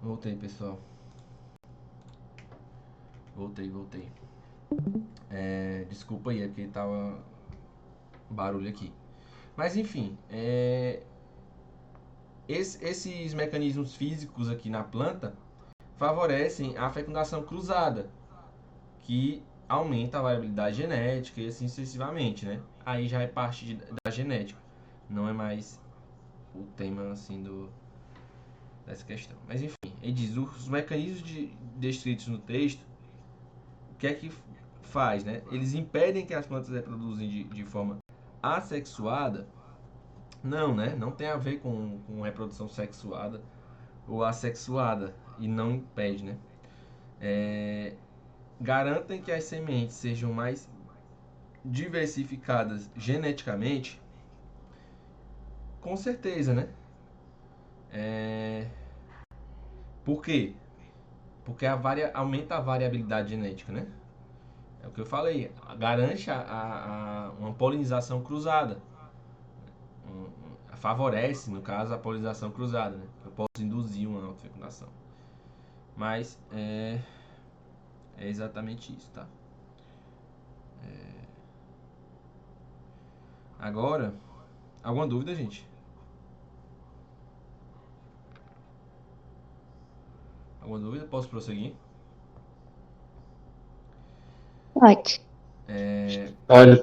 Voltei, pessoal. Voltei. Desculpa aí, é porque tava barulho aqui. Mas enfim, esses mecanismos físicos aqui na planta favorecem a fecundação cruzada, que aumenta a variabilidade genética e assim sucessivamente, né? Aí já é parte da genética, não é mais o tema assim dessa questão. Mas enfim, ele diz os mecanismos descritos no texto, o que é que faz, né? Eles impedem que as plantas reproduzem de forma assexuada. Não, né? Não tem a ver com reprodução sexuada ou assexuada e não impede, né? É, garantem que as sementes sejam mais diversificadas geneticamente, com certeza, né? É, por quê? Porque aumenta a variabilidade genética, né? É o que eu falei, garante uma polinização cruzada. Favorece, no caso, a polinização cruzada, né? Eu posso induzir uma autofecundação. Mas é exatamente isso, tá? Agora, alguma dúvida, gente? Alguma dúvida? Posso prosseguir? Pode.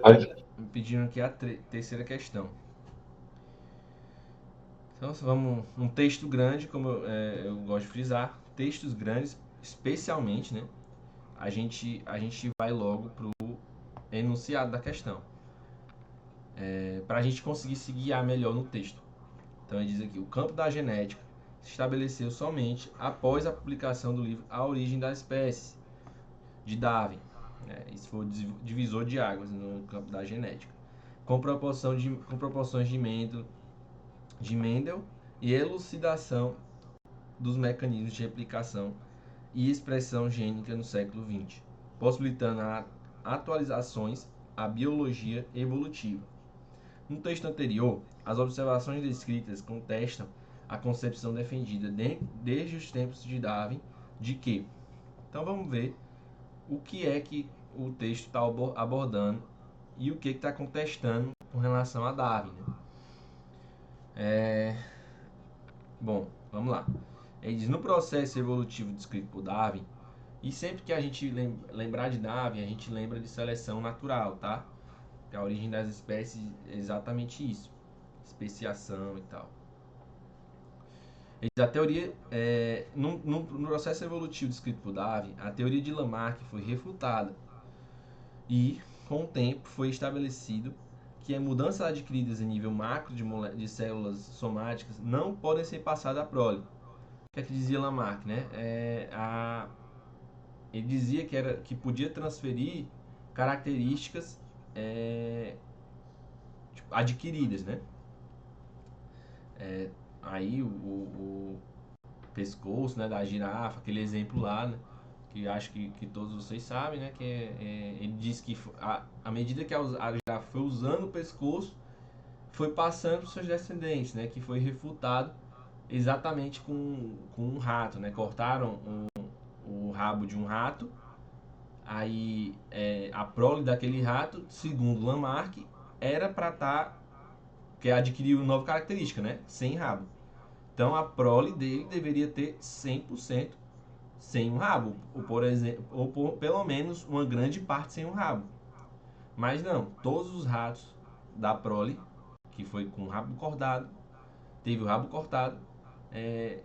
Pode. Me pediram aqui a terceira questão. Então, vamos um texto grande, como eu gosto de frisar, textos grandes, especialmente, né? A gente vai logo pro enunciado da questão, para a gente conseguir se guiar melhor no texto. Então, ele diz aqui: o campo da genética se estabeleceu somente após a publicação do livro A Origem das Espécies, de Darwin. Isso foi o divisor de águas no campo da genética, com proporções de Mendel e elucidação dos mecanismos de replicação e expressão gênica no século XX, possibilitando atualizações à biologia evolutiva. No texto anterior, as observações descritas contestam a concepção defendida desde os tempos de Darwin de que. Então vamos ver o que é que o texto está abordando e o que está contestando com relação a Darwin. Né? Bom, vamos lá. Ele diz: no processo evolutivo descrito por Darwin, e sempre que a gente lembrar de Darwin, a gente lembra de seleção natural, tá? Que a origem das espécies é exatamente isso: especiação e tal. Ele diz: a teoria, no processo evolutivo descrito por Darwin, a teoria de Lamarck foi refutada e, com o tempo, foi estabelecido que as mudanças adquiridas em nível macro de células somáticas não podem ser passadas à prole. O que é que dizia Lamarck, né? Ele dizia que podia transferir características adquiridas, né? Aí o pescoço, né, da girafa, aquele exemplo lá, né? Que acho que todos vocês sabem, né? Ele diz que à medida que a girafa foi usando o pescoço, foi passando para os seus descendentes, né? Que foi refutado exatamente com um rato, né? Cortaram o rabo de um rato. Aí a prole daquele rato, segundo Lamarck, era para estar, que adquiriu uma nova característica, né? Sem rabo. Então a prole dele deveria ter 100% sem um rabo, ou por exemplo, pelo menos uma grande parte sem um rabo. Mas não, todos os ratos da prole, que foi com o rabo cortado, teve o rabo cortado, é,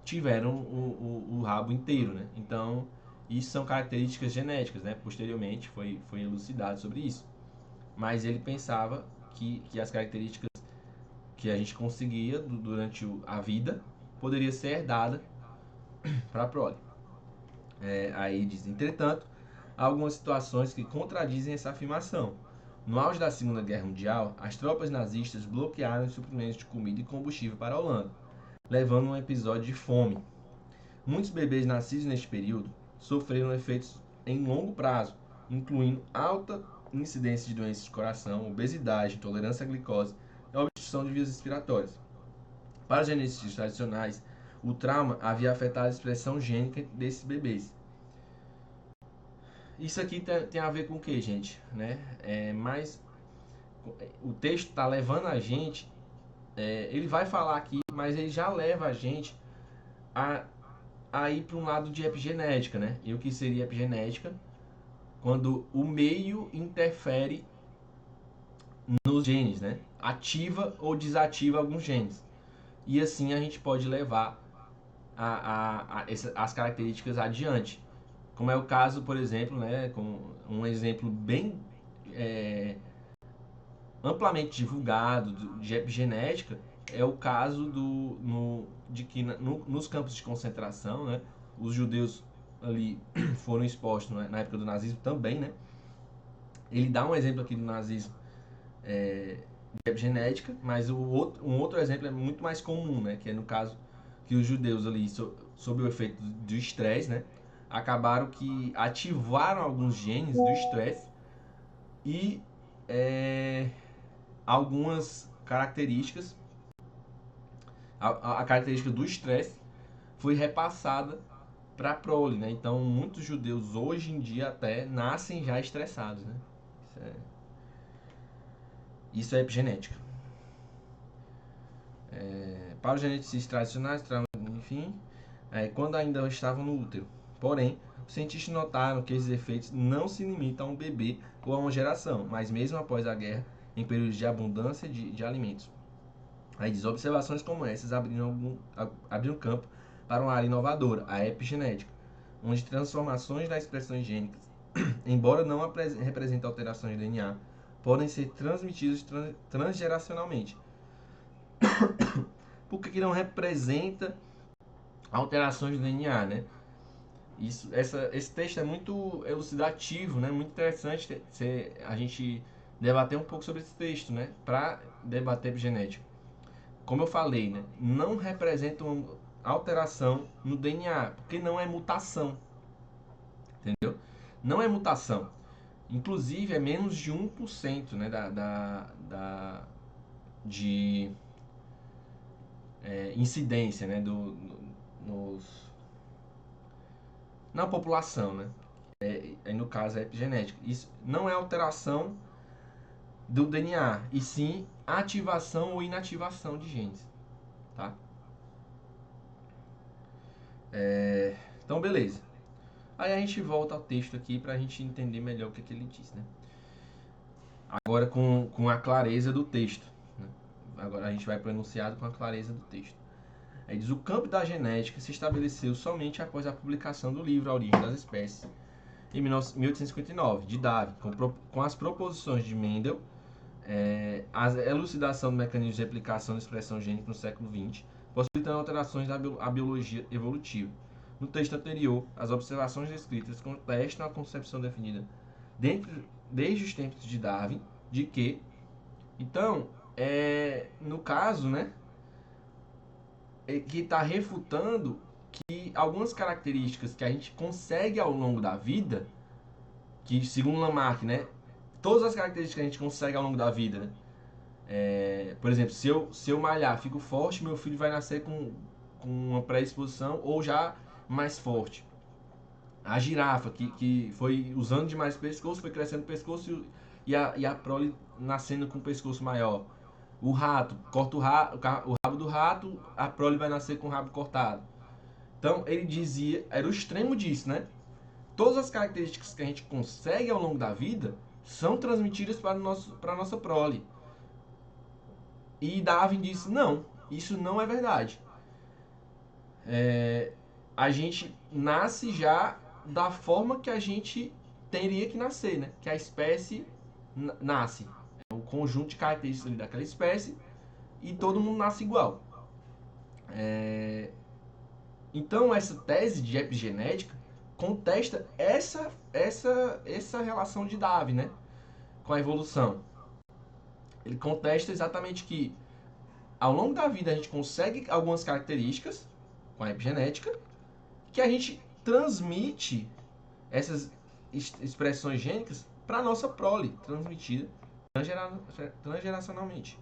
tiveram o rabo inteiro, né? Então, isso são características genéticas, né? Posteriormente foi elucidado sobre isso. Mas ele pensava que as características que a gente conseguia durante a vida poderia ser herdada para a prole. Aí diz: entretanto, há algumas situações que contradizem essa afirmação. No auge da Segunda Guerra Mundial, as tropas nazistas bloquearam os suprimentos de comida e combustível para a Holanda, levando a um episódio de fome. Muitos bebês nascidos neste período sofreram efeitos em longo prazo, incluindo alta incidência de doenças de coração, obesidade, intolerância à glicose e obstrução de vias respiratórias. Para os geneticistas tradicionais, o trauma havia afetado a expressão gênica desses bebês. Isso aqui tem a ver com o que, gente? Né? Mas o texto está levando a gente, ele vai falar aqui, mas ele já leva a gente a ir para um lado de epigenética, né? E o que seria epigenética? Quando o meio interfere nos genes, né? Ativa ou desativa alguns genes. E assim a gente pode levar as características adiante. Como é o caso, por exemplo, né, com um exemplo bem amplamente divulgado de epigenética, é o caso de que nos campos de concentração, né, os judeus ali foram expostos, né, na época do nazismo também, né? Ele dá um exemplo aqui do nazismo de epigenética, mas um outro exemplo é muito mais comum, né, que é no caso que os judeus ali, sob o efeito do estresse, né, acabaram que ativaram alguns genes do estresse e algumas características, a característica do estresse foi repassada para a prole, né? Então, muitos judeus hoje em dia até nascem já estressados, né? Isso é epigenética. Para os geneticistas tradicionais, enfim, quando ainda estavam no útero. Porém, os cientistas notaram que esses efeitos não se limitam a um bebê ou a uma geração, mas mesmo após a guerra, em períodos de abundância de alimentos. Aí diz, observações como essas abriram campo para uma área inovadora, a epigenética, onde transformações das expressões gênicas, embora não representem alterações de DNA, podem ser transmitidas transgeracionalmente. Por que não representa alterações de DNA, né? Esse texto é muito elucidativo, né? Muito interessante a gente debater um pouco sobre esse texto, né? Para debater epigenética. Como eu falei, né? Não representa uma alteração no DNA, porque não é mutação, entendeu? Não é mutação. Inclusive, é menos de 1%, né? De incidência, né? Na população, né? No caso, é epigenética. Isso não é alteração do DNA, e sim ativação ou inativação de genes, tá? Então, beleza. Aí a gente volta ao texto aqui para a gente entender melhor o que ele diz, né? Agora com a clareza do texto, né? Agora a gente vai para o enunciado com a clareza do texto. Aí diz, o campo da genética se estabeleceu somente após a publicação do livro A Origem das Espécies, em 1859, de Darwin, com as proposições de Mendel, a elucidação do mecanismo de replicação da expressão gênica no século XX, possibilitando alterações da biologia evolutiva. No texto anterior, as observações descritas contestam a concepção definida desde os tempos de Darwin, de que, então, no caso, né, que está refutando que algumas características que a gente consegue ao longo da vida, que segundo Lamarck, né, todas as características que a gente consegue ao longo da vida, né, por exemplo, se eu malhar, fico forte, meu filho vai nascer com uma pré-exposição ou já mais forte. A girafa, que foi usando demais o pescoço, foi crescendo o pescoço e a prole nascendo com o pescoço maior. O rato, corta o rabo do rato, a prole vai nascer com o rabo cortado. Então, ele dizia, era o extremo disso, né? Todas as características que a gente consegue ao longo da vida são transmitidas para a nossa prole. E Darwin disse, não, isso não é verdade. A gente nasce já da forma que a gente teria que nascer, né? Que a espécie nasce. É o conjunto de características daquela espécie e todo mundo nasce igual. Então, essa tese de epigenética contesta essa relação de Darwin, né? Com a evolução. Ele contesta exatamente que ao longo da vida a gente consegue algumas características com a epigenética que a gente transmite essas expressões gênicas para a nossa prole, transmitida transgeracionalmente.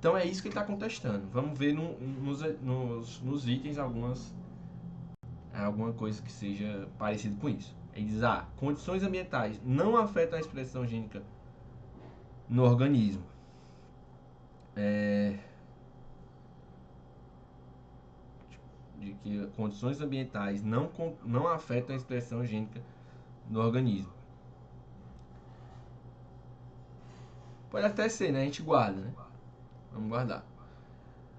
Então é isso que ele está contestando. Vamos ver nos itens alguma coisa que seja parecido com isso. Ele diz, condições ambientais não afetam a expressão gênica no organismo. De que condições ambientais não afetam a expressão gênica no organismo. Pode até ser, né? A gente guarda, né? Vamos guardar.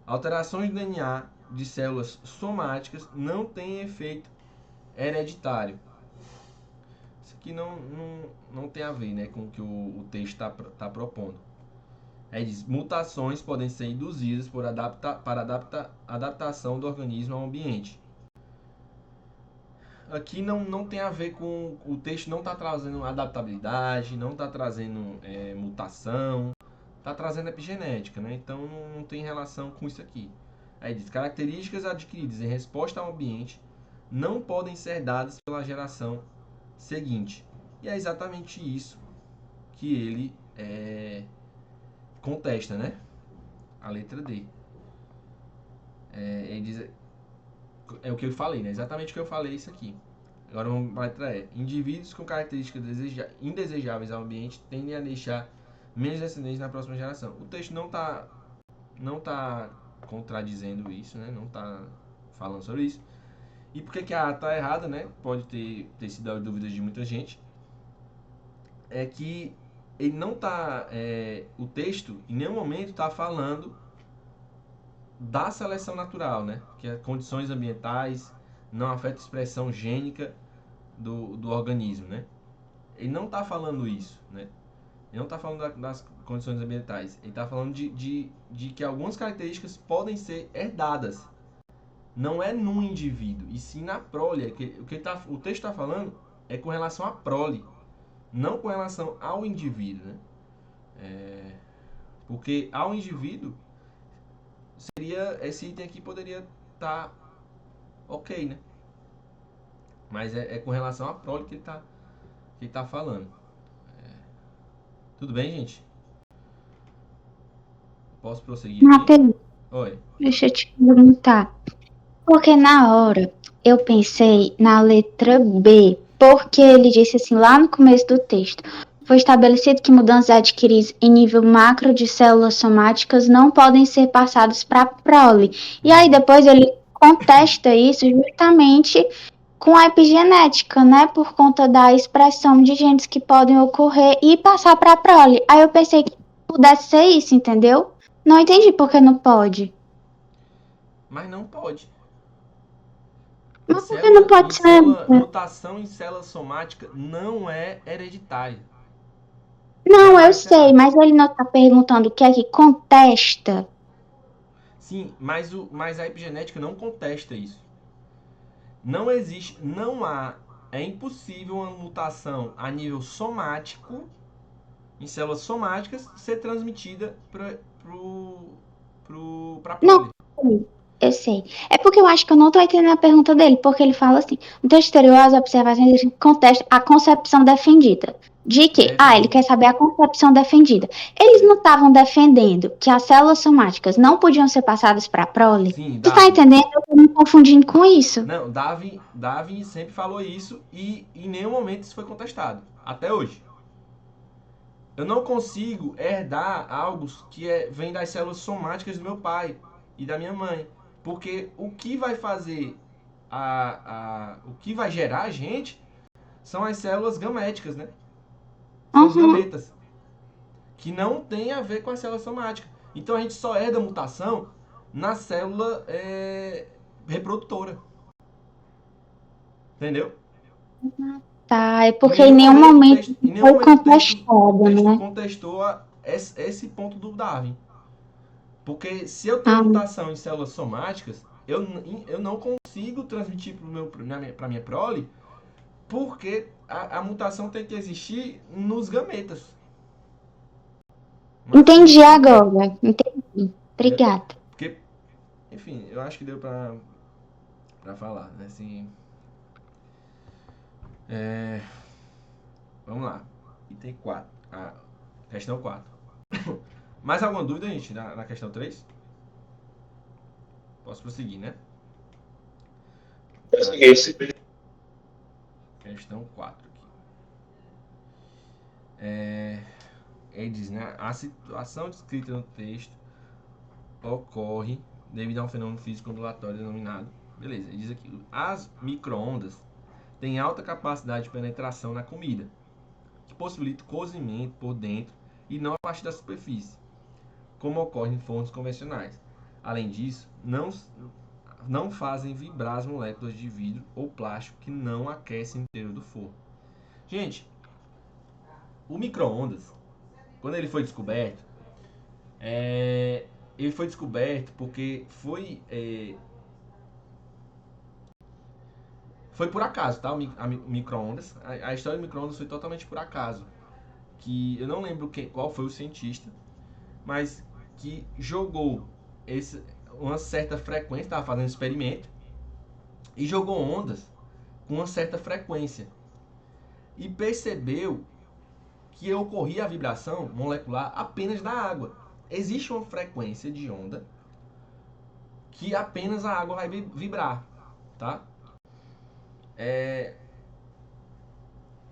Alterações do DNA de células somáticas não têm efeito hereditário. Isso aqui não tem a ver, né, com o que o texto está propondo. Aí diz, mutações podem ser induzidas para adaptação do organismo ao ambiente. Aqui não tem a ver com... O texto não está trazendo adaptabilidade, não está trazendo mutação, está trazendo epigenética, né? Então não tem relação com isso aqui. Aí diz, características adquiridas em resposta ao ambiente não podem ser dadas pela geração seguinte. E é exatamente isso que ele contesta, né? A letra D. Ele diz, é o que eu falei, né? Exatamente o que eu falei isso aqui. Agora vamos para a letra E. Indivíduos com características indesejáveis ao ambiente tendem a deixar menos descendentes na próxima geração. O texto não tá contradizendo isso, né? Não está falando sobre isso. E por que a A está errada, né? Pode ter sido a dúvida de muita gente. É que ele não está... o texto, em nenhum momento, está falando da seleção natural, né? Que as condições ambientais não afetam a expressão gênica do organismo, né? Ele não está falando isso, né? Ele não está falando das condições ambientais. Ele está falando de que algumas características podem ser herdadas. Não é num indivíduo, e sim na prole. O texto está falando é com relação à prole, não com relação ao indivíduo, né? Porque ao indivíduo, esse item aqui poderia estar ok, né? Mas é com relação à prole que ele tá falando. Tudo bem, gente? Posso prosseguir Uma aqui? pergunta, Oi. deixa eu te perguntar. Porque na hora eu pensei na letra B, porque ele disse assim lá no começo do texto. Foi estabelecido que mudanças adquiridas em nível macro de células somáticas não podem ser passadas para a prole. E aí depois ele contesta isso justamente com a epigenética, né? Por conta da expressão de genes que podem ocorrer e passar para a prole. Aí eu pensei que pudesse ser isso, entendeu? Não entendi por que não pode. Mas não pode. Mas por que não pode ser? Mutação em célula somática não é hereditária. Não, eu Jamais será. sei, mas ele não está perguntando o que é que contesta. Sim, mas a epigenética não contesta isso. Não existe, não há, é impossível uma mutação a nível somático, em células somáticas, ser transmitida para a prole. Não, eu sei. É porque eu acho que eu não estou entendendo a pergunta dele, porque ele fala assim, no texto exterior, as observações contestam a concepção defendida. De que? Ele quer saber a concepção defendida. Eles não estavam defendendo que as células somáticas não podiam ser passadas para a prole? Sim, Tu tá entendendo? Eu tô me confundindo com isso. Não, Darwin sempre falou isso e em nenhum momento isso foi contestado. Até hoje. Eu não consigo herdar algo que vem das células somáticas do meu pai e da minha mãe. Porque o que vai fazer o que vai gerar a gente são as células gaméticas, né? São os gametas. Que não tem a ver com a célula somática. Então a gente só herda a mutação na célula reprodutora. Entendeu? Tá, é porque em nenhum momento foi contestado, o texto né? contestou esse ponto do Darwin. Porque se eu tenho mutação em células somáticas, eu não consigo transmitir para minha prole, porque a mutação tem que existir nos gametas. Entendi agora. Entendi. Obrigada. Porque, enfim, eu acho que deu pra falar, né? Assim, vamos lá. Item 4. Questão 4. Mais alguma dúvida, gente, na questão 3? Posso prosseguir, né? Questão 4 aqui. Ele diz, né? A situação descrita no texto ocorre devido a um fenômeno físico ondulatório denominado. Beleza, ele diz aqui: as micro-ondas têm alta capacidade de penetração na comida, que possibilita o cozimento por dentro e não a partir da superfície, como ocorre em fornos convencionais. Além disso, não fazem vibrar as moléculas de vidro ou plástico que não aquecem o interior do forno. Gente, o micro-ondas, quando ele foi descoberto, ele foi descoberto porque foi por acaso, tá? O micro-ondas. A história do micro-ondas foi totalmente por acaso. Que eu não lembro qual foi o cientista, mas que jogou uma certa frequência, estava fazendo um experimento, e jogou ondas com uma certa frequência. E percebeu que ocorria a vibração molecular apenas na água. Existe uma frequência de onda que apenas a água vai vibrar, tá?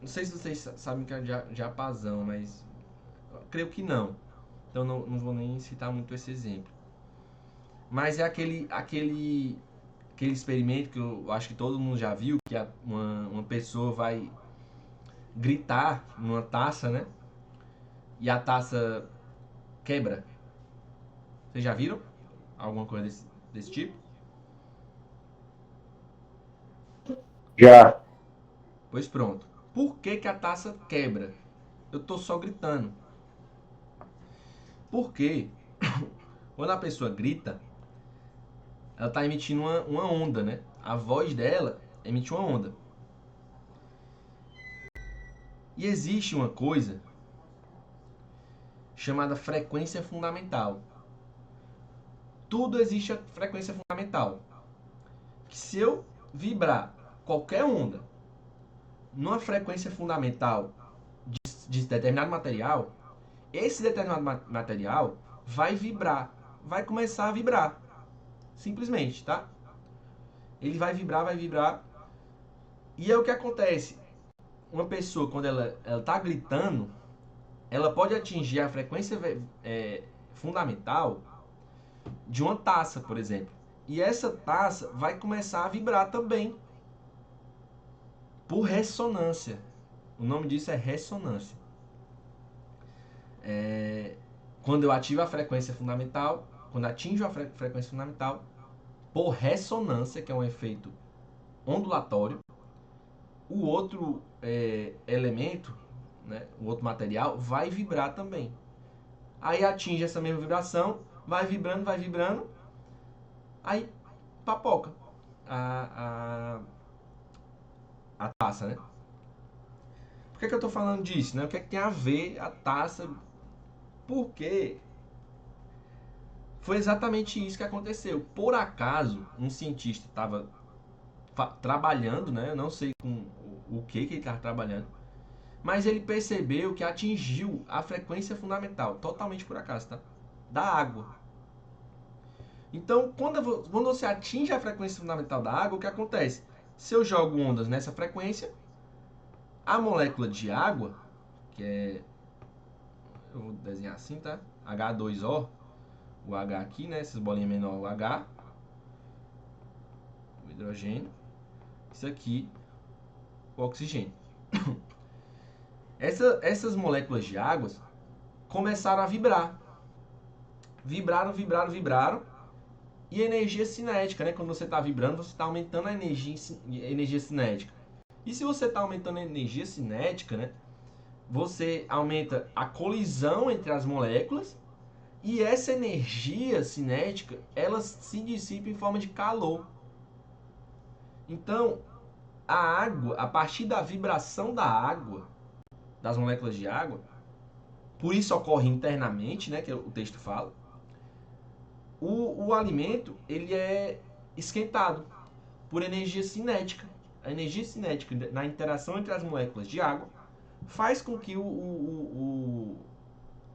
Não sei se vocês sabem que é diapasão, mas creio que não. Então não vou nem citar muito esse exemplo. Mas é aquele experimento que eu acho que todo mundo já viu, que uma pessoa vai gritar numa taça, né? E a taça quebra. Vocês já viram alguma coisa desse tipo? Já. Pois pronto. Por que a taça quebra? Eu tô só gritando. Porque quando a pessoa grita, ela tá emitindo uma onda, né? A voz dela emite uma onda. E existe uma coisa chamada frequência fundamental. Tudo existe a frequência fundamental. Que se eu vibrar qualquer onda numa frequência fundamental de determinado material, esse determinado material vai vibrar, vai começar a vibrar. Simplesmente, tá? Ele vai vibrar. E é o que acontece. Uma pessoa, quando ela tá gritando, ela pode atingir a frequência fundamental de uma taça, por exemplo. E essa taça vai começar a vibrar também. Por ressonância. O nome disso é ressonância. Quando eu ativo a frequência fundamental, quando atinjo a frequência fundamental, por ressonância, que é um efeito ondulatório, o outro elemento, né, o outro material, vai vibrar também. Aí atinge essa mesma vibração, vai vibrando, aí papoca a taça, né? Por que eu estou falando disso, né? O que é que tem a ver a taça? Porque foi exatamente isso que aconteceu. Por acaso, um cientista estava trabalhando, né? Eu não sei com o que ele estava trabalhando, mas ele percebeu que atingiu a frequência fundamental, totalmente por acaso, tá? Da água. Então, quando você atinge a frequência fundamental da água, o que acontece? Se eu jogo ondas nessa frequência, a molécula de água, que é... eu vou desenhar assim, tá? H2O, o H aqui, né? Essas bolinhas menores, o H, o hidrogênio. Isso aqui, o oxigênio. Essas moléculas de água começaram a vibrar. Vibraram. E energia cinética, né? Quando você está vibrando, você está aumentando a energia cinética. E se você está aumentando a energia cinética, né? Você aumenta a colisão entre as moléculas e essa energia cinética, ela se dissipa em forma de calor. Então, a água, a partir da vibração da água, das moléculas de água, por isso ocorre internamente, né? Que o texto fala. O alimento, ele é esquentado por energia cinética. A energia cinética na interação entre as moléculas de água faz com que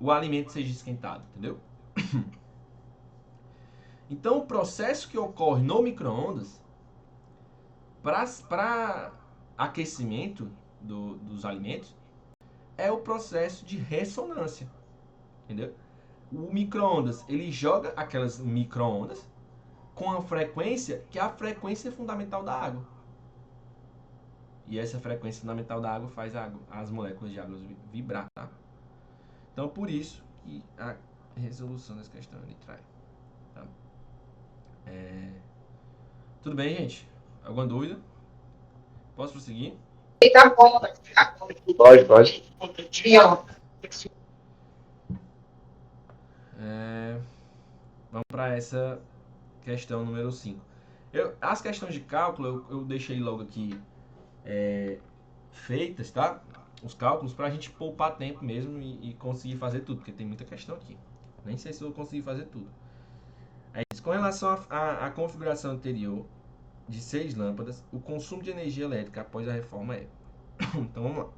o alimento seja esquentado, entendeu? Então, o processo que ocorre no micro-ondas para aquecimento dos alimentos é o processo de ressonância, entendeu? O micro-ondas, ele joga aquelas micro-ondas com a frequência que é a frequência fundamental da água. E essa frequência fundamental da água faz as moléculas de água vibrar, tá? Então, por isso que a resolução dessa questão ele traz. Tá? Tudo bem, gente? Alguma dúvida? Posso prosseguir? Tá bom. Pode. Vamos para essa questão número 5. As questões de cálculo eu deixei logo aqui feitas, tá? Os cálculos para a gente poupar tempo mesmo e conseguir fazer tudo, porque tem muita questão aqui. Nem sei se eu vou conseguir fazer tudo. Com relação à configuração anterior de 6 lâmpadas, o consumo de energia elétrica após a reforma é. Então vamos lá.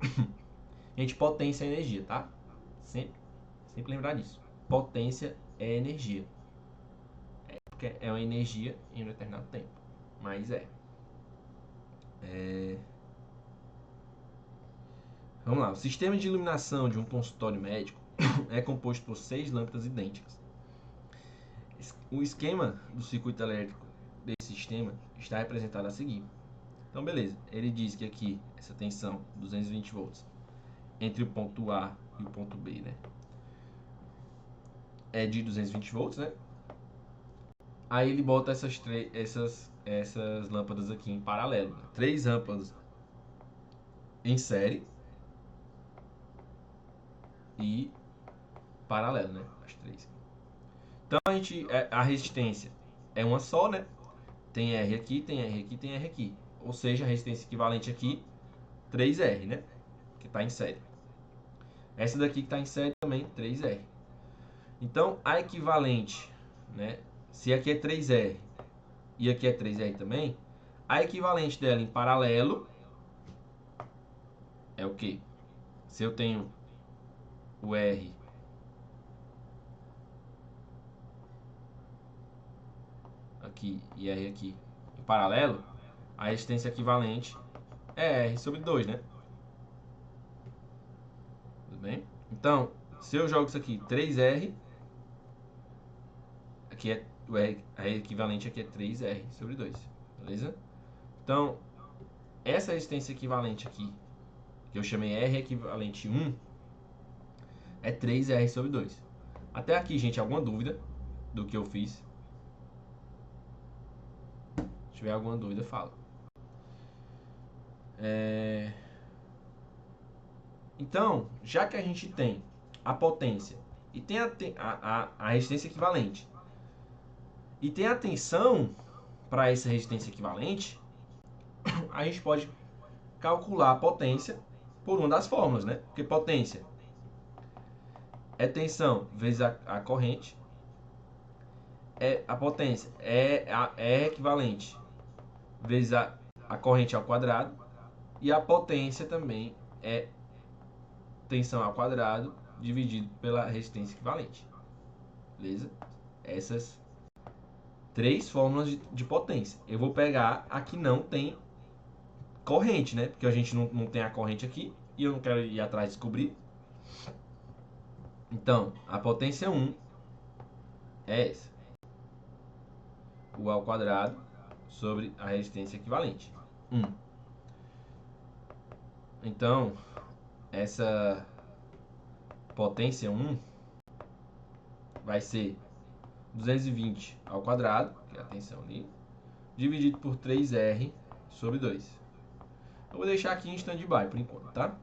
Gente, potência é energia, tá? Sempre lembrar disso. Potência é energia. Porque é uma energia em um determinado tempo. Mas Vamos lá. O sistema de iluminação de um consultório médico é composto por 6 lâmpadas idênticas. O esquema do circuito elétrico desse sistema está representado a seguir. Então, beleza. Ele diz que aqui, essa tensão, 220 volts, entre o ponto A e o ponto B, né? É de 220 volts, né? Aí ele bota essas lâmpadas aqui em paralelo. 3 lâmpadas em série e paralelo, né? As 3. Então a resistência é uma só, né? Tem R aqui, tem R aqui, tem R aqui. Ou seja, a resistência equivalente aqui, 3R, né? Que está em série. Essa daqui que está em série também, 3R. Então, a equivalente, né? Se aqui é 3R e aqui é 3R também, a equivalente dela em paralelo é o quê? Se eu tenho o R aqui e R aqui em paralelo, a resistência equivalente é R sobre 2, né? Tudo bem? Então, se eu jogo isso aqui, 3R, aqui é o R, a equivalente aqui é 3R sobre 2, beleza? Então, essa resistência equivalente aqui, que eu chamei R equivalente 1, é 3R sobre 2. Até aqui, gente, alguma dúvida do que eu fiz? Se tiver alguma dúvida, fala. Então, já que a gente tem a potência e tem a resistência equivalente e tem a tensão para essa resistência equivalente, a gente pode calcular a potência por uma das fórmulas, né? Porque potência é tensão vezes a corrente, a potência é equivalente vezes a corrente ao quadrado, e a potência também é tensão ao quadrado dividido pela resistência equivalente. Beleza? Essas 3 fórmulas de potência. Eu vou pegar a que não tem corrente, né? Porque a gente não tem a corrente aqui e eu não quero ir atrás de descobrir. Então, a potência 1 é essa. U ao quadrado sobre a resistência equivalente. 1. Então, essa potência 1 vai ser 220 ao quadrado, que é a tensão ali, dividido por 3R sobre 2. Eu vou deixar aqui em stand-by por enquanto, tá?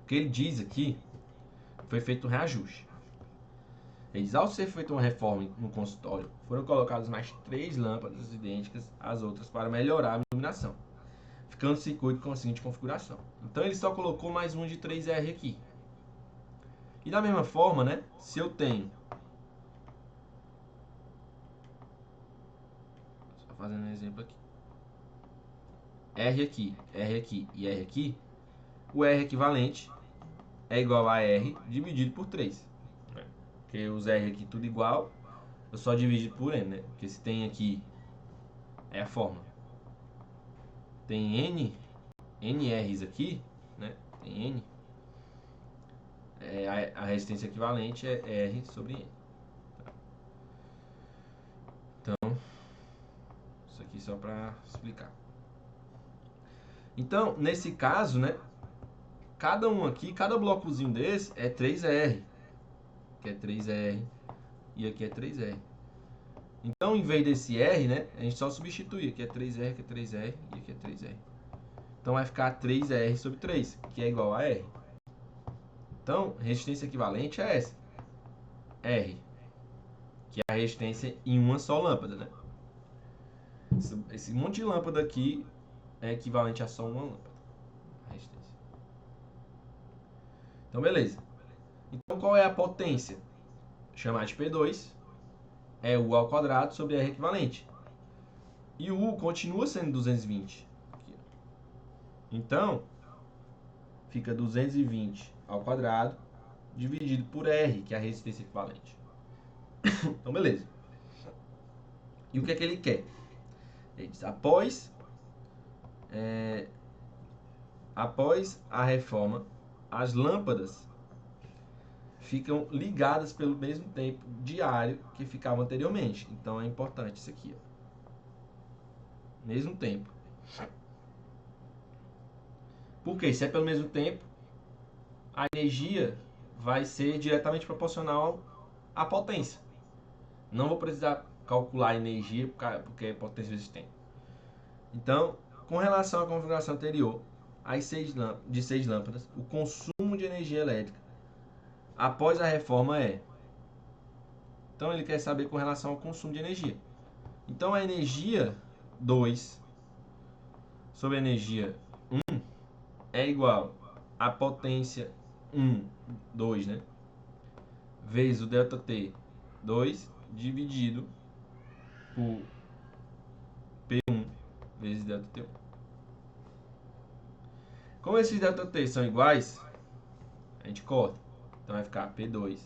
O que ele diz aqui foi feito um reajuste. Ele diz, ao ser feita uma reforma no consultório, foram colocadas mais 3 lâmpadas idênticas às outras para melhorar a iluminação, ficando o circuito com a seguinte configuração. Então ele só colocou mais um de 3R aqui. E da mesma forma, né, se eu tenho, só fazendo um exemplo aqui, R aqui e R aqui, o R equivalente é igual a R dividido por 3. Né? Porque os R aqui tudo igual, eu só divido por N, né? Porque se tem aqui, é a fórmula. Tem N R's aqui, né? Tem N. A resistência equivalente é R sobre N. Então, isso aqui só para explicar. Então, nesse caso, né? Cada um aqui, cada blocozinho desse é 3R. Que é 3R. E aqui é 3R. Então, em vez desse R, né? A gente só substitui. Aqui é 3R, aqui é 3R e aqui é 3R. Então, vai ficar 3R sobre 3, que é igual a R. Então, resistência equivalente é essa. R. Que é a resistência em uma só lâmpada, né? Esse monte de lâmpada aqui é equivalente a só uma lâmpada. A resistência. Então, beleza. Então, qual é a potência? Chamar de P2 é U ao quadrado sobre R equivalente. E o U continua sendo 220. Aqui. Então, fica 220 ao quadrado dividido por R, que é a resistência equivalente. Então, beleza. E o que é que ele quer? Ele diz, após a reforma, as lâmpadas ficam ligadas pelo mesmo tempo diário que ficavam anteriormente. Então, é importante isso aqui. Ó. Mesmo tempo. Porque se é pelo mesmo tempo, a energia vai ser diretamente proporcional à potência. Não vou precisar calcular a energia porque é potência vezes tempo. Então, com relação à configuração anterior, de 6 lâmpadas, o consumo de energia elétrica após a reforma é... Então, ele quer saber com relação ao consumo de energia. Então, a energia 2 sobre a energia 1 é igual a potência 1, 2, né? Vezes o ΔT 2 dividido por P1 vezes ΔT1. Como esses ΔT são iguais, a gente corta. Então vai ficar P2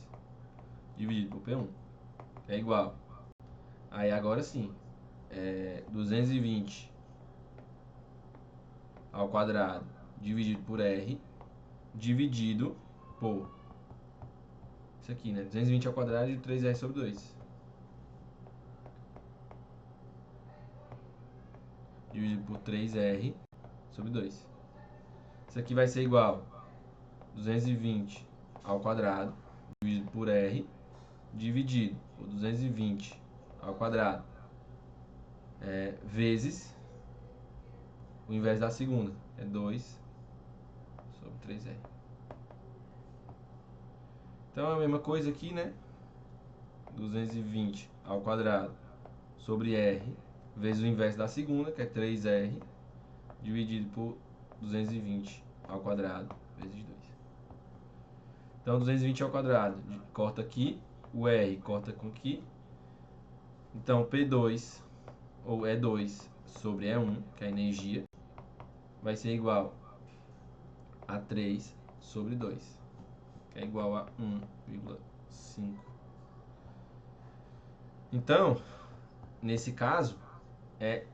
dividido por P1. É igual. Aí agora sim, 220 ao quadrado dividido por R dividido por isso aqui, né? 220 ao quadrado de 3R sobre 2. Dividido por 3R sobre 2. Isso aqui vai ser igual a 220 ao quadrado dividido por R dividido por 220 ao quadrado vezes o inverso da segunda, é 2 sobre 3R. Então é a mesma coisa aqui, né? 220 ao quadrado sobre R vezes o inverso da segunda, que é 3R, dividido por 220 ao quadrado vezes 2. Então 220 ao quadrado corta aqui, o R corta com aqui. Então P2, ou E2 sobre E1, que é a energia, vai ser igual a 3 sobre 2, que é igual a 1,5. Então, nesse caso, é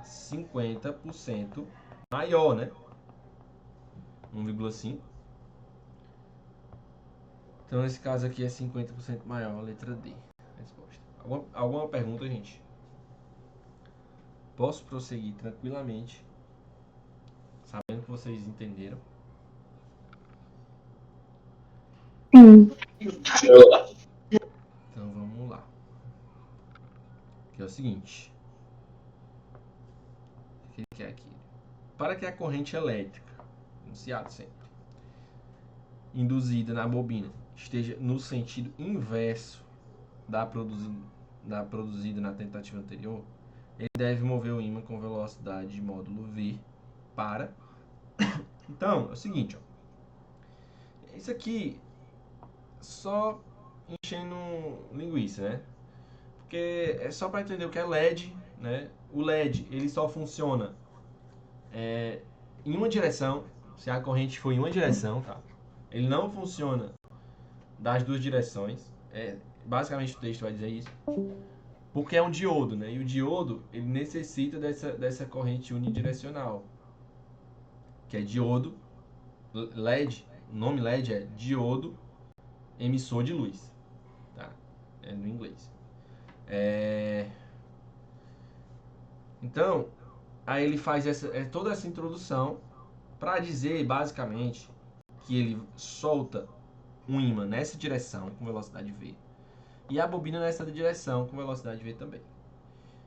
50% maior, né? 1,5. Então, nesse caso aqui é 50% maior, a letra D. Resposta. Alguma pergunta, gente? Posso prosseguir tranquilamente, sabendo que vocês entenderam? Sim. Então, vamos lá. Que é o seguinte. O que ele quer aqui? Para que a corrente elétrica, enunciado sempre, induzida na bobina, esteja no sentido inverso da produzida na tentativa anterior, ele deve mover o ímã com velocidade de módulo V para... Então, é o seguinte, ó. Isso aqui só enchendo linguiça, né? Porque é só para entender o que é LED, né? O LED, ele só funciona em uma direção, se a corrente for em uma direção, tá? Ele não funciona das duas direções. Basicamente o texto vai dizer isso. Porque é um diodo, né? E o diodo, ele necessita dessa corrente unidirecional. Que é diodo, LED, o nome LED é diodo emissor de luz. Tá? É no inglês. Então, aí ele faz toda essa introdução para dizer, basicamente, que ele solta um ímã nessa direção, com velocidade v, e a bobina nessa direção, com velocidade v também.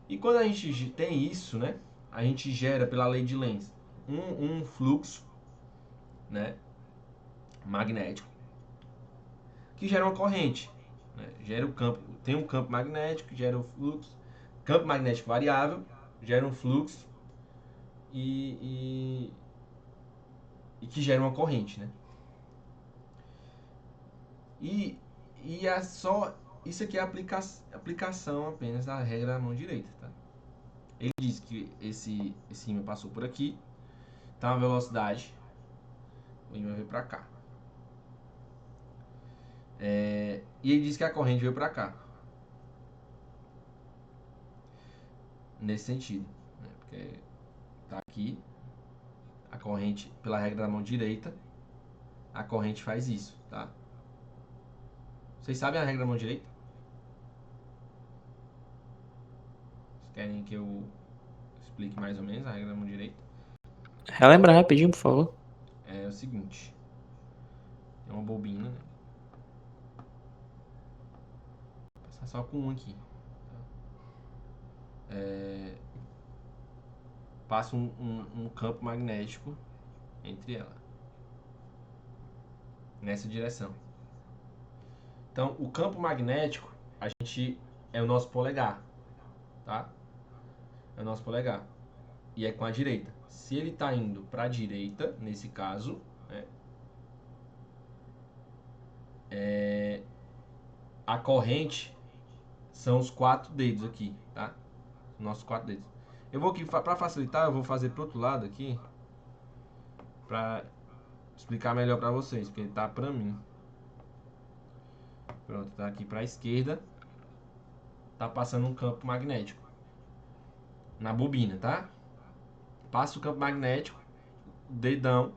E quando a gente tem isso, né, a gente gera, pela lei de Lenz, um fluxo, né, magnético, que gera uma corrente. Né, gera o campo, tem um campo magnético, gera o fluxo, campo magnético variável, gera um fluxo e que gera uma corrente, né? E é só isso aqui é a aplicação apenas da regra da mão direita, tá? Ele diz que esse ímã passou por aqui, tá uma velocidade, o ímã veio para cá. E ele diz que a corrente veio para cá. Nesse sentido, né? Porque tá aqui, a corrente, pela regra da mão direita, a corrente faz isso, tá? Vocês sabem a regra da mão direita? Vocês querem que eu explique mais ou menos a regra da mão direita? Relembrar rapidinho, por favor. É o seguinte. Tem uma bobina, né? Vou passar só com um aqui. Passa um campo magnético entre ela. Nessa direção. Então, o campo magnético, é o nosso polegar. Tá? É o nosso polegar. E é com a direita. Se ele está indo para a direita, nesse caso, né, a corrente são os 4 dedos aqui, tá? Os nossos 4 dedos. Eu vou aqui, para facilitar, eu vou fazer pro outro lado aqui, para explicar melhor para vocês, porque ele tá para mim. Pronto, tá aqui para a esquerda, tá passando um campo magnético na bobina, tá? Passa o campo magnético, o dedão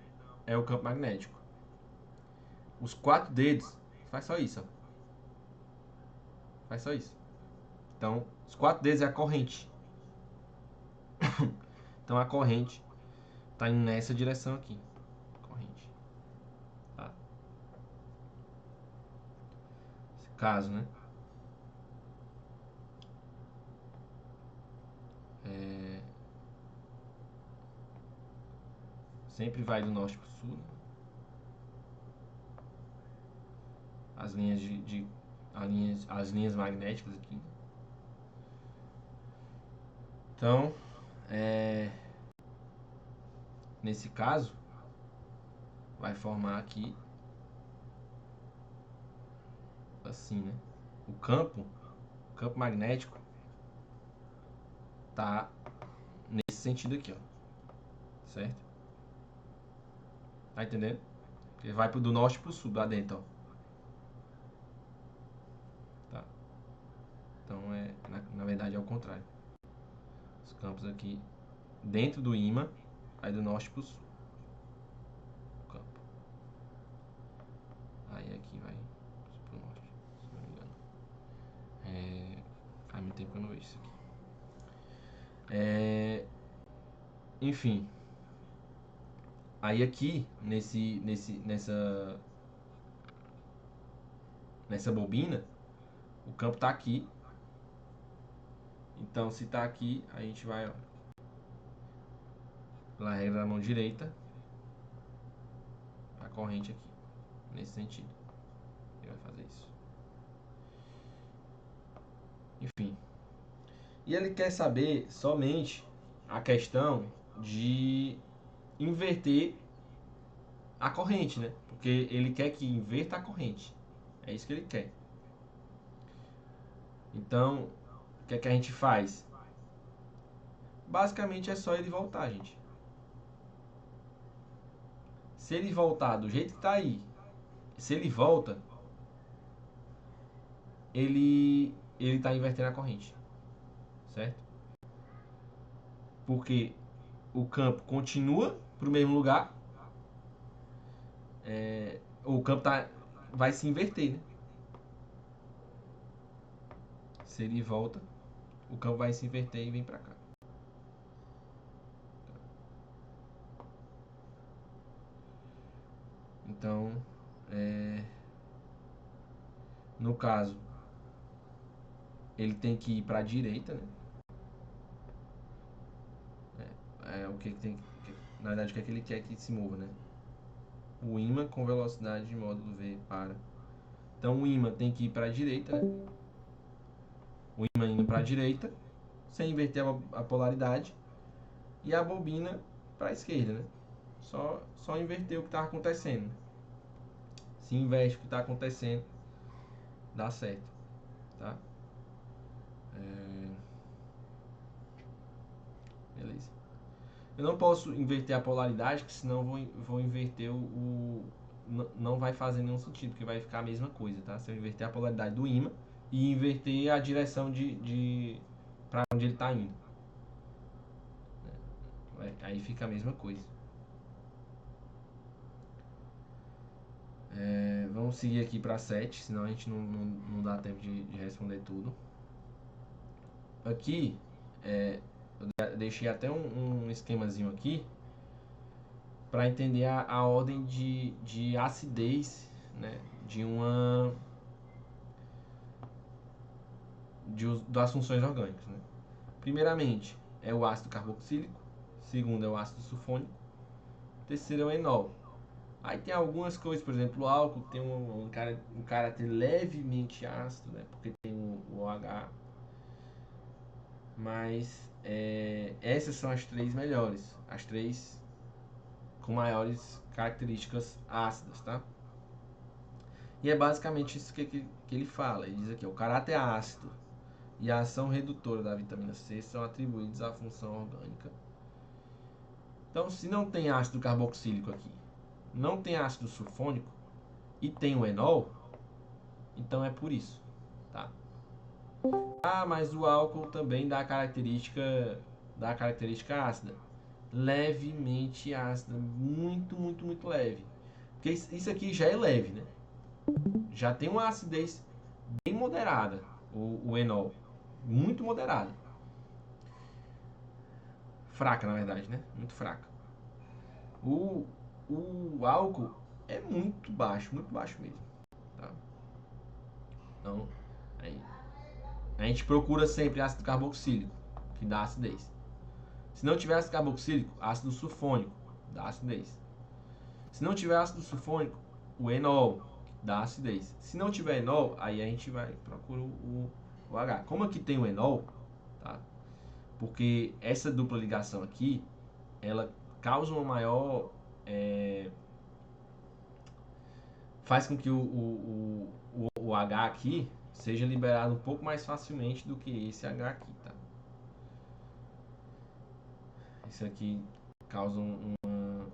é o campo magnético. Os 4 dedos, faz só isso, ó. Faz só isso. Então, os 4 dedos é a corrente. Então, a corrente tá indo nessa direção aqui. Corrente. Tá? Esse caso, né? Sempre vai do norte pro sul. As linhas as linhas magnéticas aqui. Então, nesse caso, vai formar aqui assim, né? O campo magnético tá nesse sentido aqui, ó. Certo? Tá entendendo? Ele vai do norte pro sul, lá dentro, ó. Tá? Então, na verdade é o contrário. Os campos aqui dentro do ímã, aí do norte pro sul. O campo. Aí aqui vai pro norte, se não me engano. Faz muito tempo que eu não vejo isso aqui. Enfim. Aí aqui, nessa bobina, o campo tá aqui. Então, se tá aqui, a gente vai, ó, pela regra da mão direita, a corrente aqui, nesse sentido. Ele vai fazer isso. Enfim. E ele quer saber somente a questão de inverter a corrente, né? Porque ele quer que inverta a corrente. É isso que ele quer. Então, o que é que a gente faz? Basicamente é só ele voltar, gente. Se ele voltar do jeito que tá aí, se ele volta, ele tá invertendo a corrente, certo? Porque o campo continua pro mesmo lugar, o campo vai se inverter, né? Se ele volta, o campo vai se inverter e vem pra cá. Então, no caso, ele tem que ir para a direita, né? O que tem na verdade, o que é que ele quer que se mova, né? O ímã com velocidade de módulo V para. Então, o ímã tem que ir para a direita, né? O ímã indo para a direita, sem inverter a polaridade, e a bobina para a esquerda, né? Só inverter o que está acontecendo. Se inverte o que está acontecendo, dá certo, tá? Beleza. Eu não posso inverter a polaridade, porque senão vou inverter não vai fazer nenhum sentido, porque vai ficar a mesma coisa, tá? Se eu inverter a polaridade do ímã e inverter a direção para onde ele está indo. Aí fica a mesma coisa. Vamos seguir aqui para 7, senão a gente não dá tempo de responder tudo. Aqui, eu deixei até um esquemazinho aqui para entender a ordem de acidez, né, das funções orgânicas, né? Primeiramente é o ácido carboxílico, segundo é o ácido sulfônico, terceiro é o enol. Aí tem algumas coisas, por exemplo, o álcool tem um caráter levemente ácido, né, porque tem o OH, mas essas são as três melhores, as três com maiores características ácidas, tá? E é basicamente isso que ele fala. Ele diz aqui: o caráter ácido e a ação redutora da vitamina C são atribuídos à função orgânica. Então, se não tem ácido carboxílico aqui, não tem ácido sulfônico e tem o enol, então é por isso, tá? Mas o álcool também dá a característica ácida, levemente ácida, muito, muito, muito leve. Porque isso aqui já é leve, né? Já tem uma acidez bem moderada, o enol, muito moderada. Fraca, na verdade, né? Muito fraca. O álcool é muito baixo mesmo, tá? Então, aí, a gente procura sempre ácido carboxílico, que dá acidez. Se não tiver ácido carboxílico, ácido sulfônico, dá acidez. Se não tiver ácido sulfônico, o enol, dá acidez. Se não tiver enol, aí a gente procura o H. Como aqui tem o enol, tá? Porque essa dupla ligação aqui, ela causa uma maior... faz com que o H aqui seja liberado um pouco mais facilmente do que esse H aqui, tá? Isso aqui causa uma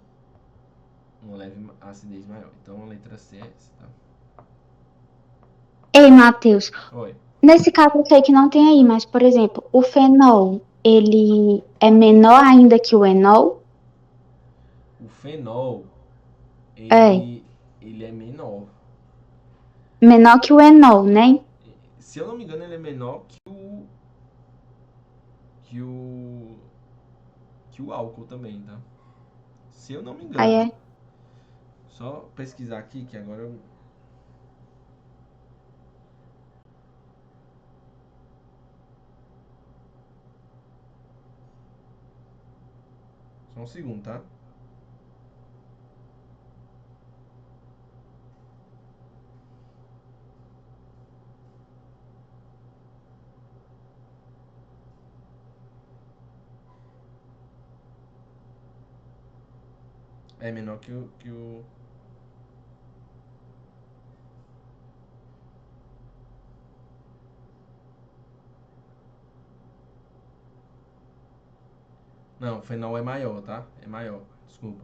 leve acidez maior. Então a letra C é essa, tá? Ei, Matheus, Oi. nesse caso eu sei que não tem aí, mas, por exemplo, o fenol, ele é menor ainda que o enol? O fenol, É, ele é menor. menor que o enol, né? Se eu não me engano, ele é menor que o que o álcool também, tá? Se eu não me Aí engano. é. Só pesquisar aqui que agora eu... Só um segundo, tá? É menor que o... Não, o fenol é maior, tá? É maior, desculpa.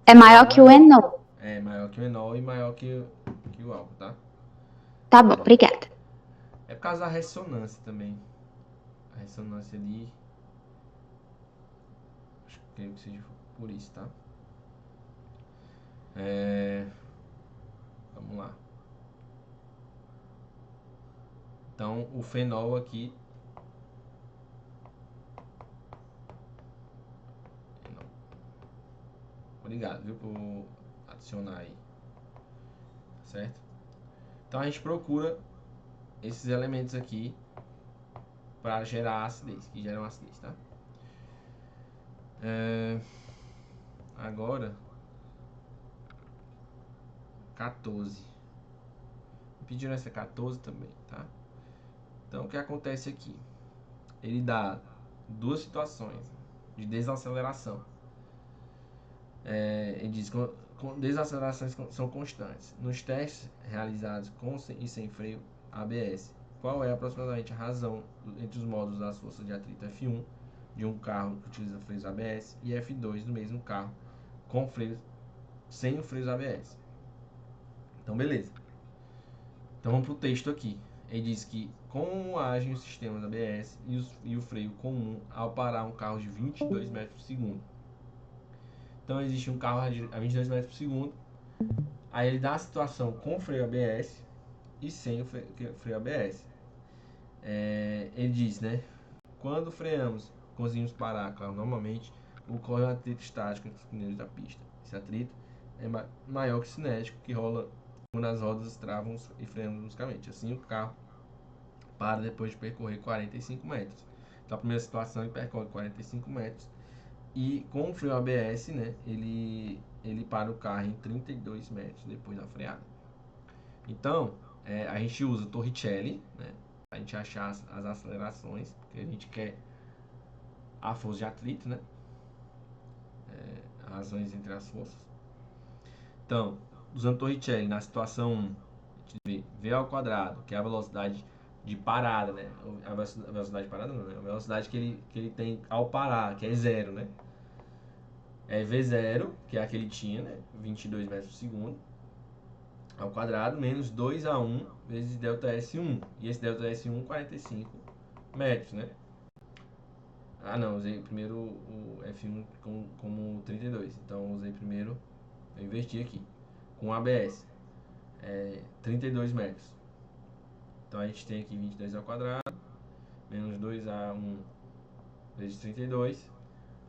É Fenol é maior que o maior. enol. É maior que o enol e maior que o álcool, tá? Tá bom, obrigada. É por causa da ressonância também. A ressonância ali. Acho que creio que seja por isso, tá? Vamos lá. Então, o fenol aqui. Obrigado, viu, por adicionar aí. Certo? Então, a gente procura esses elementos aqui para gerar acidez, que geram acidez, tá? Agora, 14. Me pediram essa 14 também, tá? Então, o que acontece aqui? Ele dá duas situações de desaceleração. Ele diz que desacelerações são constantes. Nos testes realizados com e sem freio ABS, qual é aproximadamente a razão entre os módulos das forças de atrito F1 de um carro que utiliza freios ABS e F2 do mesmo carro com freios sem os freios ABS? Então, beleza. Então, vamos para o texto aqui. Ele diz que como agem os sistemas ABS e o freio comum ao parar um carro de 22 metros por segundo. Então, existe um carro a 22 metros por segundo. Aí ele dá a situação com freio ABS e sem o freio ABS. Ele diz, né? Quando freamos, conseguimos parar o carro normalmente, ocorre um atrito estático entre os pneus da pista. Esse atrito é maior que o cinético, que rola quando as rodas travam e fream bruscamente. Assim, o carro para depois de percorrer 45 metros. Então, a primeira situação, ele percorre 45 metros e com o freio ABS, né, ele para o carro em 32 metros depois da freada. Então, a gente usa o Torricelli, né, a gente achar as acelerações, porque a gente quer a força de atrito, né, razões entre as forças. Então, usando Torricelli na situação 1, a gente vê V ao quadrado, que é a velocidade de parada, né, a velocidade de parada não, né, a velocidade que ele tem ao parar, que é zero, né. V0, que é a que ele tinha, né, 22 metros por segundo, ao quadrado, menos 2A1 vezes ΔS1. E esse ΔS1, 45 metros, né? Ah, não, usei primeiro o F1 como 32. Então, usei primeiro, eu inverti aqui, com ABS, 32 metros. Então, a gente tem aqui 22 ao quadrado, menos 2A1 vezes 32.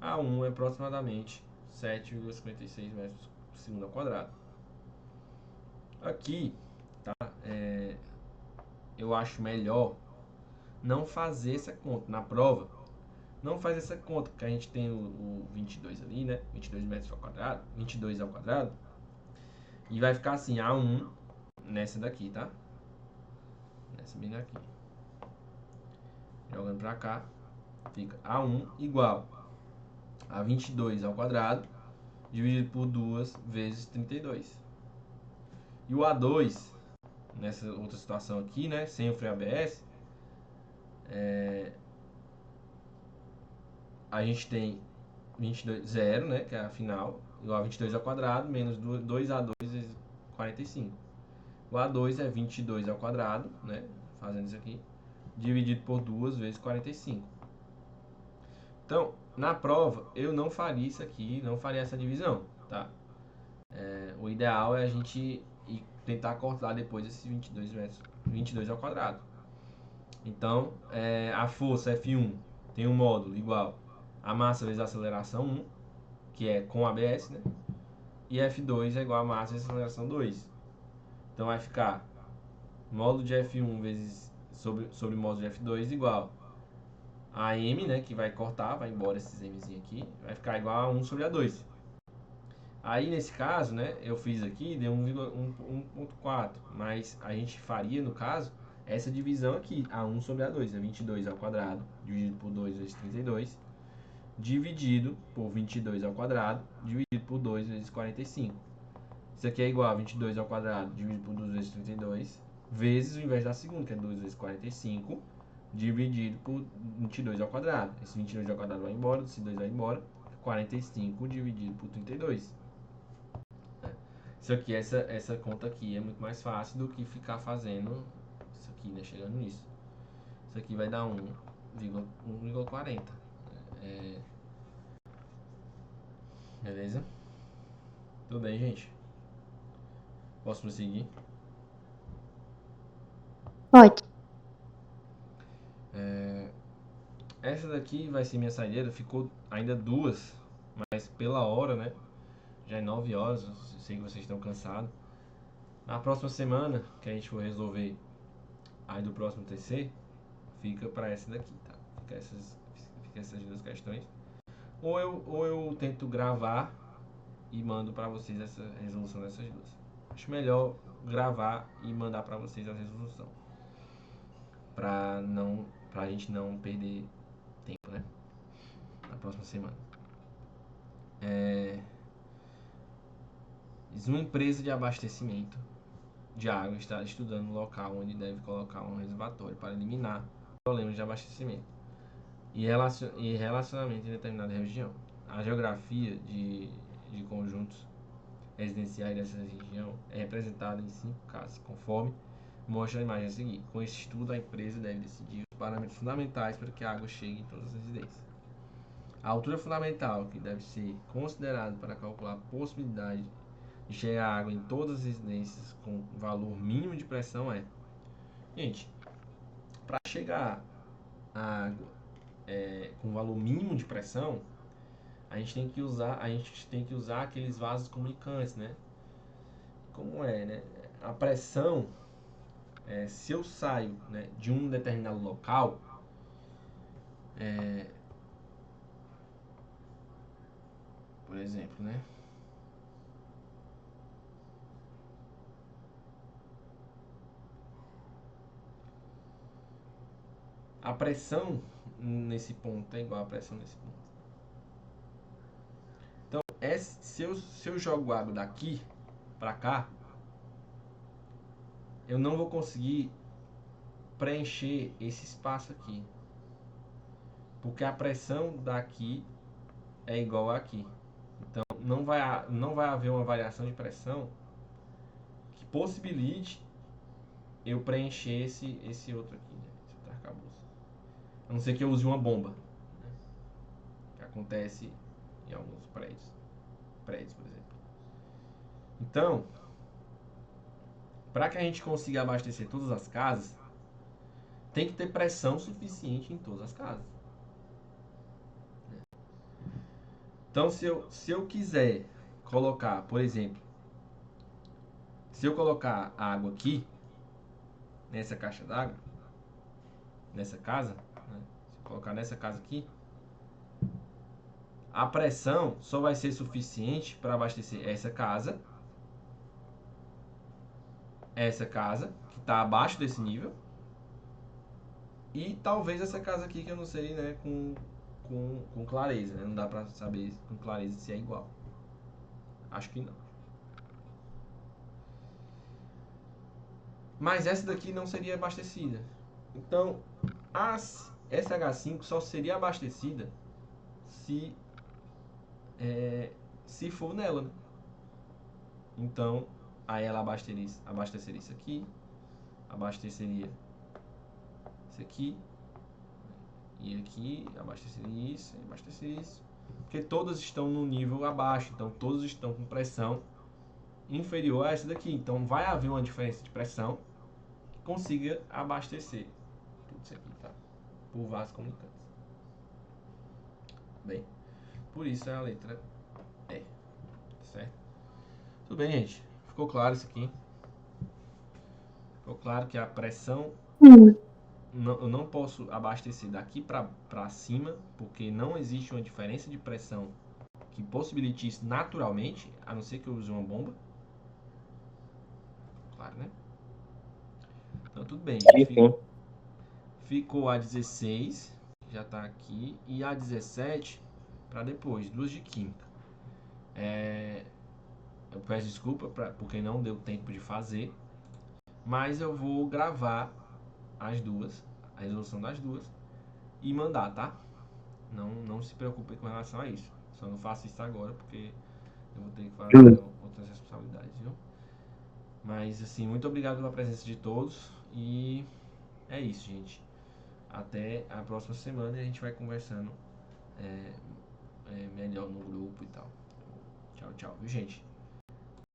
A1 é aproximadamente 7,56 metros por segundo ao quadrado. Aqui, tá? Eu acho melhor não fazer essa conta na prova. Não faz essa conta, porque a gente tem o 22 ali, né? 22 metros ao quadrado, 22 ao quadrado. E vai ficar assim, A1 nessa daqui, tá? Nessa bem daqui. Jogando pra cá, fica A1 igual a 22 ao quadrado, dividido por 2 vezes 32. E o A2, nessa outra situação aqui, né? Sem o freio ABS, a gente tem 22, 0, né, que é a final, igual a 22 ao quadrado, menos 2A2 vezes 45. O A2 é 22 ao quadrado, né, fazendo isso aqui, dividido por 2 vezes 45. Então, na prova, eu não faria isso aqui, não faria essa divisão, tá? O ideal é a gente tentar cortar depois esses 22 metros, 22 ao quadrado. Então, a força F1 tem um módulo igual a massa vezes a aceleração 1, que é com ABS, né? E F2 é igual a massa vezes a aceleração 2. Então vai ficar módulo de F1 vezes sobre módulo de F2 igual a M, né? Que vai cortar, vai embora esses Mzinho aqui. Vai ficar igual a 1 sobre A2. Aí nesse caso, né? Eu fiz aqui, deu 1,4. Mas a gente faria, no caso, essa divisão aqui. A 1 sobre A2 é 22 ao quadrado, dividido por 2 vezes 32. Dividido por 22 ao quadrado, dividido por 2 vezes 45. Isso aqui é igual a 22 ao quadrado, dividido por 2 vezes 32, vezes o inverso da segunda, que é 2 vezes 45, dividido por 22 ao quadrado. Esse 22 ao quadrado vai embora, esse 2 vai embora, 45 dividido por 32. Isso aqui, essa conta aqui é muito mais fácil do que ficar fazendo isso aqui, né? Chegando nisso. Isso aqui vai dar 1,40. É, beleza? Tudo bem, gente? Posso prosseguir? Pode. Essa daqui vai ser minha saideira. Ficou ainda 2, mas pela hora, né? Já é 9 horas. Eu sei que vocês estão cansados. Na próxima semana, que a gente for resolver aí do próximo TC, fica para essa daqui, tá? Fica essas duas questões. Ou eu tento gravar e mando para vocês essa resolução dessas duas. Acho melhor gravar e mandar para vocês a resolução, pra gente não perder tempo, né? Na próxima semana. Uma empresa de abastecimento de água está estudando o local onde deve colocar um reservatório para eliminar problemas de abastecimento e relacionamento em determinada região. A geografia de conjuntos residenciais dessa região é representada em 5 casas, conforme mostra a imagem a seguir. Com esse estudo, a empresa deve decidir os parâmetros fundamentais para que a água chegue em todas as residências. A altura fundamental que deve ser considerada para calcular a possibilidade de chegar água em todas as residências com valor mínimo de pressão é... Gente, para chegar a água com valor mínimo de pressão, a gente tem que usar aqueles vasos comunicantes, né? Como é, né? A pressão, se eu saio, né, de um determinado local, por exemplo, né? A pressão nesse ponto é igual à pressão nesse ponto. Então, se eu jogo água daqui para cá, eu não vou conseguir preencher esse espaço aqui, porque a pressão daqui é igual a aqui. Então, não vai haver uma variação de pressão que possibilite eu preencher esse outro aqui, né? Esse outro arcabouço. A não ser que eu use uma bomba, né? Que acontece em alguns prédios, por exemplo. Então, para que a gente consiga abastecer todas as casas, tem que ter pressão suficiente em todas as casas. Então, se eu quiser colocar, por exemplo, se eu colocar a água aqui, nessa caixa d'água, nessa casa, né? Se eu colocar nessa casa aqui, a pressão só vai ser suficiente para abastecer essa casa, que está abaixo desse nível, e talvez essa casa aqui que eu não sei, né, com clareza, né? Não dá para saber com clareza se é igual. Acho que não. Mas essa daqui não seria abastecida. Então, a SH5 só seria abastecida se for nela, né? Então, aí ela abasteceria isso aqui, abasteceria isso aqui, e aqui, abasteceria isso, abasteceria isso. Porque todas estão no nível abaixo, então todos estão com pressão inferior a essa daqui. Então vai haver uma diferença de pressão que consiga abastecer tudo isso aqui, tá? Por vasos comunicantes. Bem, por isso é a letra E, certo? Tudo bem, gente? Ficou claro isso aqui? Ficou claro que a pressão, eu não posso abastecer daqui para cima, porque não existe uma diferença de pressão que possibilite isso naturalmente, a não ser que eu use uma bomba. Claro, né? Então tudo bem, gente. Ficou a 16, já está aqui, e a 17 para depois, duas de química. Eu peço desculpa porque não deu tempo de fazer, mas eu vou gravar as duas, a resolução das duas, e mandar, tá? Não se preocupe com relação a isso. Só não faço isso agora porque eu vou ter que fazer outra outras responsabilidades, viu? Mas, assim, muito obrigado pela presença de todos e é isso, gente. Até a próxima semana e a gente vai conversando melhor no grupo e tal. Tchau, tchau, viu, gente?